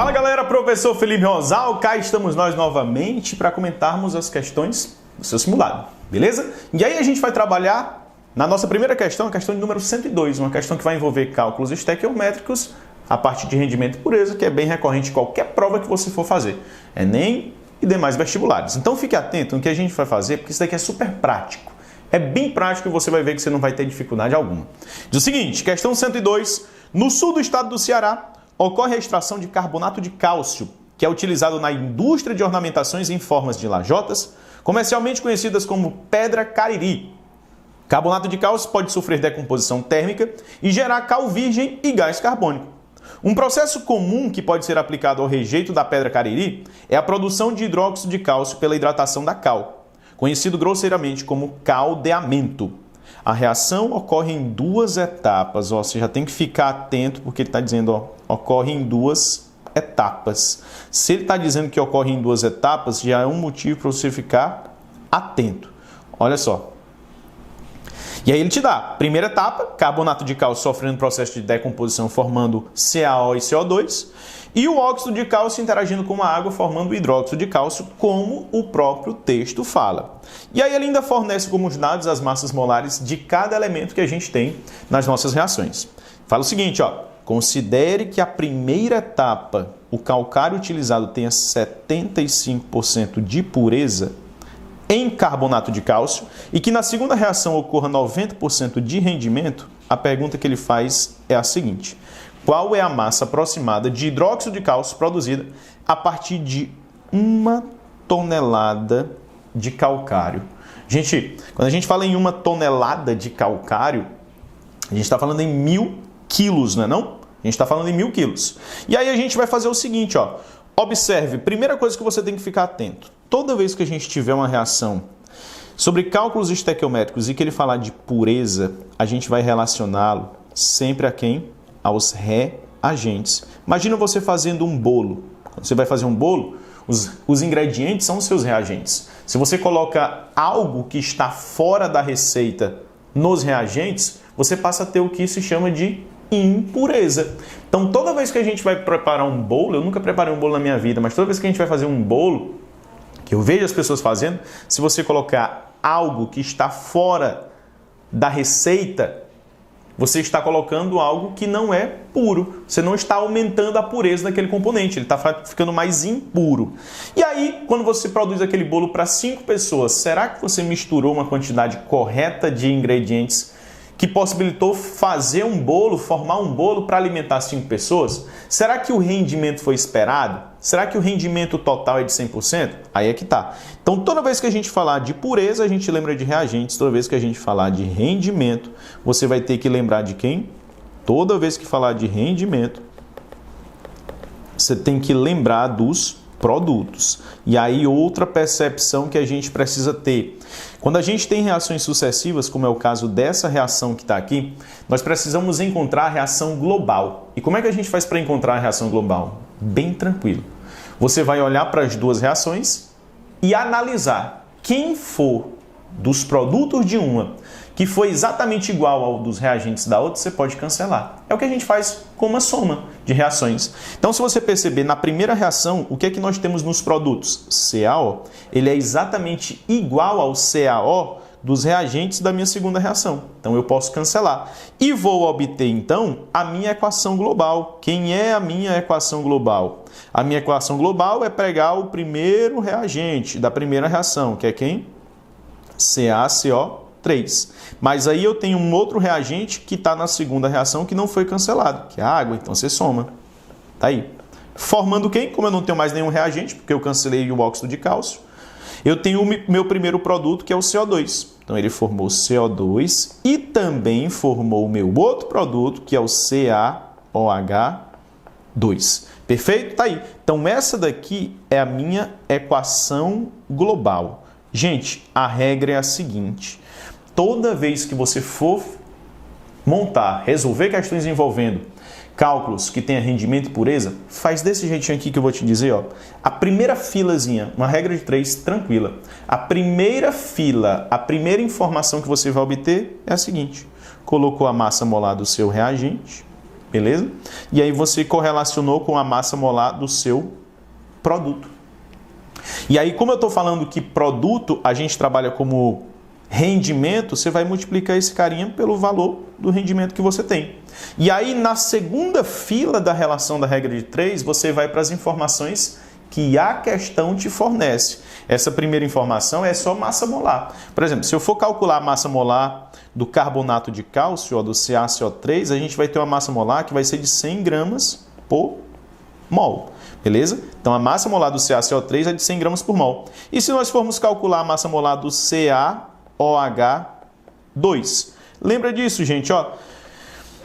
Fala galera, professor Felipe Rosal, cá estamos nós novamente para comentarmos as questões do seu simulado, beleza? E aí a gente vai trabalhar na nossa primeira questão, a questão de número 102, uma questão que vai envolver cálculos estequiométricos a partir de rendimento e pureza, que é bem recorrente em qualquer prova que você for fazer, Enem e demais vestibulares. Então fique atento no que a gente vai fazer, porque isso daqui é super prático. É bem prático e você vai ver que você não vai ter dificuldade alguma. Diz o seguinte, questão 102, no sul do estado do Ceará, ocorre a extração de carbonato de cálcio, que é utilizado na indústria de ornamentações em formas de lajotas, comercialmente conhecidas como pedra cariri. Carbonato de cálcio pode sofrer decomposição térmica e gerar cal virgem e gás carbônico. Um processo comum que pode ser aplicado ao rejeito da pedra cariri é a produção de hidróxido de cálcio pela hidratação da cal, conhecido grosseiramente como caldeamento. A reação ocorre em duas etapas, você já tem que ficar atento porque ele está dizendo, ocorre em duas etapas. Se ele está dizendo que ocorre em duas etapas, já é um motivo para você ficar atento. Olha só. E aí ele te dá, primeira etapa, carbonato de cálcio sofrendo processo de decomposição formando CaO e CO2, e o óxido de cálcio interagindo com a água formando hidróxido de cálcio, como o próprio texto fala. E aí ele ainda fornece como os dados as massas molares de cada elemento que a gente tem nas nossas reações. Fala o seguinte, considere que a primeira etapa, o calcário utilizado tenha 75% de pureza em carbonato de cálcio e que na segunda reação ocorra 90% de rendimento. A pergunta que ele faz é a seguinte: qual é a massa aproximada de hidróxido de cálcio produzida a partir de 1 tonelada de calcário? Gente, quando a gente fala em 1 tonelada de calcário, a gente está falando em 1000 quilos, não é não? A gente está falando em 1000 quilos. E aí a gente vai fazer o seguinte, observe, primeira coisa que você tem que ficar atento. Toda vez que a gente tiver uma reação sobre cálculos estequiométricos e que ele falar de pureza, a gente vai relacioná-lo sempre a quem? Aos reagentes. Imagina você fazendo um bolo. Quando você vai fazer um bolo, os ingredientes são os seus reagentes. Se você coloca algo que está fora da receita nos reagentes, você passa a ter o que se chama de impureza. Então, toda vez que a gente vai preparar um bolo, eu nunca preparei um bolo na minha vida, mas toda vez que a gente vai fazer um bolo, que eu vejo as pessoas fazendo, se você colocar algo que está fora da receita, você está colocando algo que não é puro. Você não está aumentando a pureza daquele componente, ele está ficando mais impuro. E aí, quando você produz aquele bolo para 5 pessoas, será que você misturou uma quantidade correta de ingredientes que possibilitou fazer um bolo, formar um bolo para alimentar 5 pessoas? Será que o rendimento foi esperado? Será que o rendimento total é de 100%? Aí é que tá. Então, toda vez que a gente falar de pureza, a gente lembra de reagentes. Toda vez que a gente falar de rendimento, você vai ter que lembrar de quem? Toda vez que falar de rendimento, você tem que lembrar dos produtos. E aí, outra percepção que a gente precisa ter. Quando a gente tem reações sucessivas, como é o caso dessa reação que está aqui, nós precisamos encontrar a reação global. E como é que a gente faz para encontrar a reação global? Bem tranquilo. Você vai olhar para as duas reações e analisar quem for dos produtos de uma que foi exatamente igual ao dos reagentes da outra, você pode cancelar. É o que a gente faz com uma soma de reações. Então, se você perceber, na primeira reação, o que é que nós temos nos produtos? CaO, ele é exatamente igual ao CaO dos reagentes da minha segunda reação. Então, eu posso cancelar. E vou obter, então, a minha equação global. Quem é a minha equação global? A minha equação global é pegar o primeiro reagente da primeira reação, que é quem? CaCO3. Mas aí eu tenho um outro reagente que está na segunda reação que não foi cancelado, que é a água. Então, você soma. Tá aí. Formando quem? Como eu não tenho mais nenhum reagente, porque eu cancelei o óxido de cálcio, eu tenho o meu primeiro produto, que é o CO2. Então, ele formou CO2 e também formou o meu outro produto, que é o CaOH2. Perfeito? Tá aí. Então, essa daqui é a minha equação global. Gente, a regra é a seguinte. Toda vez que você for montar, resolver questões envolvendo cálculos que tenha rendimento e pureza, faz desse jeitinho aqui que eu vou te dizer, A primeira filazinha, uma regra de 3, tranquila. A primeira fila, a primeira informação que você vai obter é a seguinte. Colocou a massa molar do seu reagente, beleza? E aí você correlacionou com a massa molar do seu produto. E aí, como eu estou falando que produto a gente trabalha como rendimento, você vai multiplicar esse carinha pelo valor do rendimento que você tem. E aí, na segunda fila da relação da regra de 3, você vai para as informações que a questão te fornece. Essa primeira informação é só massa molar. Por exemplo, se eu for calcular a massa molar do carbonato de cálcio, ó, do CaCO3, a gente vai ter uma massa molar que vai ser de 100 gramas por mol. Beleza? Então, a massa molar do CaCO3 é de 100 gramas por mol. E se nós formos calcular a massa molar do CaOH2? Lembra disso, gente, ó.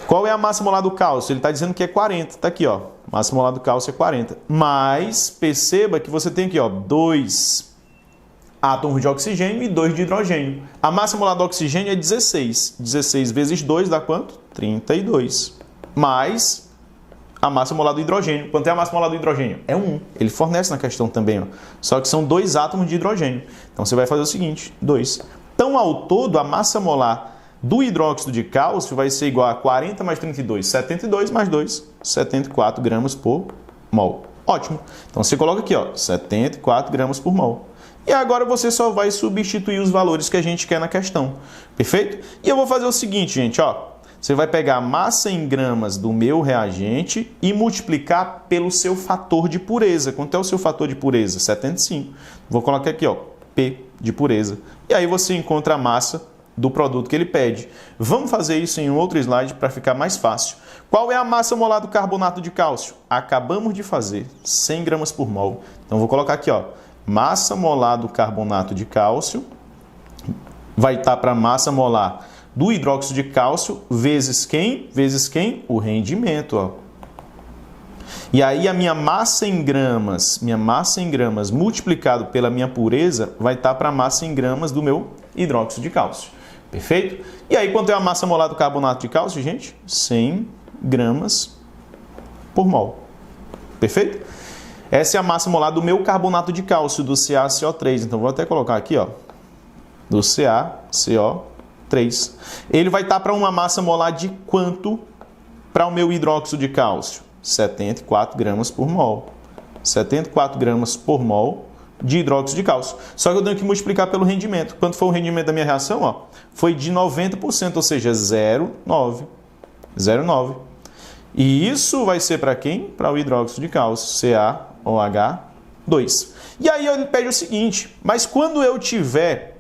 Qual é a massa molar do cálcio? Ele está dizendo que é 40. Está aqui, ó. Massa molar do cálcio é 40. Mas, perceba que você tem aqui, ó, 2 átomos de oxigênio e 2 de hidrogênio. A massa molar do oxigênio é 16. 16 vezes 2 dá quanto? 32. Mais a massa molar do hidrogênio. Quanto é a massa molar do hidrogênio? É 1. Ele fornece na questão também, ó. Só que são 2 átomos de hidrogênio. Então, você vai fazer o seguinte, 2. Então, ao todo, a massa molar do hidróxido de cálcio vai ser igual a 40 mais 32, 72 mais 2, 74 gramas por mol. Ótimo. Então, você coloca aqui, ó, 74 gramas por mol. E agora você só vai substituir os valores que a gente quer na questão. Perfeito? E eu vou fazer o seguinte, gente, ó. Você vai pegar a massa em gramas do meu reagente e multiplicar pelo seu fator de pureza. Quanto é o seu fator de pureza? 75. Vou colocar aqui, ó, P de pureza. E aí você encontra a massa do produto que ele pede. Vamos fazer isso em um outro slide para ficar mais fácil. Qual é a massa molar do carbonato de cálcio? Acabamos de fazer, 100 gramas por mol. Então, vou colocar aqui, ó, massa molar do carbonato de cálcio vai estar para a massa molar do hidróxido de cálcio vezes quem? Vezes quem? O rendimento, ó. E aí a minha massa em gramas multiplicado pela minha pureza vai estar para a massa em gramas do meu hidróxido de cálcio. Perfeito? E aí quanto é a massa molar do carbonato de cálcio, gente? 100 gramas por mol. Perfeito? Essa é a massa molar do meu carbonato de cálcio, do CaCO3. Então, vou até colocar aqui, ó, do CaCO3. Ele vai estar para uma massa molar de quanto para o meu hidróxido de cálcio? 74 gramas por mol. 74 gramas por mol de hidróxido de cálcio. Só que eu tenho que multiplicar pelo rendimento. Quanto foi o rendimento da minha reação? Ó, foi de 90%, ou seja, 0,9. 0,9. E isso vai ser para quem? Para o hidróxido de cálcio, CaOH2. E aí ele pede o seguinte, mas quando eu tiver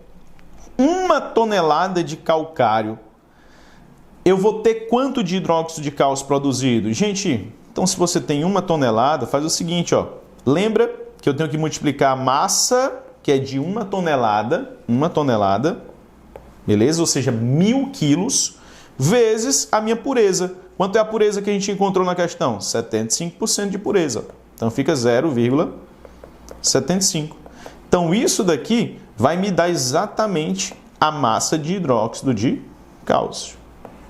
1 tonelada de calcário, eu vou ter quanto de hidróxido de cálcio produzido? Gente, então se você tem 1 tonelada, faz o seguinte, ó. Lembra que eu tenho que multiplicar a massa, que é de 1 tonelada, beleza? Ou seja, 1.000 quilos, vezes a minha pureza. Quanto é a pureza que a gente encontrou na questão? 75% de pureza. Então, fica 0,75. Então, isso daqui vai me dar exatamente a massa de hidróxido de cálcio.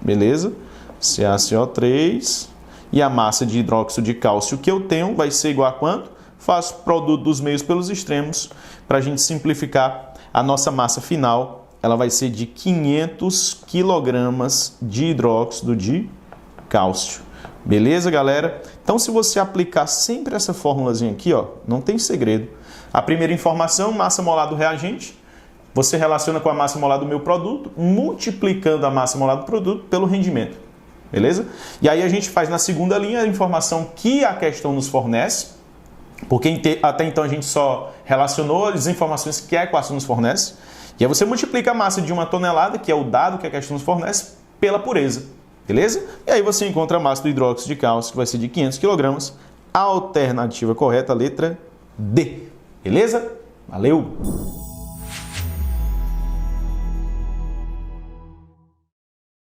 Beleza? CaCO3 e a massa de hidróxido de cálcio que eu tenho vai ser igual a quanto? Faço produto dos meios pelos extremos. Para a gente simplificar, a nossa massa final ela vai ser de 500 kg de hidróxido de cálcio. Beleza, galera? Então, se você aplicar sempre essa formulazinha aqui, ó, não tem segredo. A primeira informação, massa molar do reagente, você relaciona com a massa molar do meu produto, multiplicando a massa molar do produto pelo rendimento. Beleza? E aí a gente faz na segunda linha a informação que a questão nos fornece, porque até então a gente só relacionou as informações que a equação nos fornece, e aí você multiplica a massa de 1 tonelada, que é o dado que a questão nos fornece, pela pureza. Beleza? E aí você encontra a massa do hidróxido de cálcio, que vai ser de 500 kg. A alternativa correta, a letra D. Beleza? Valeu!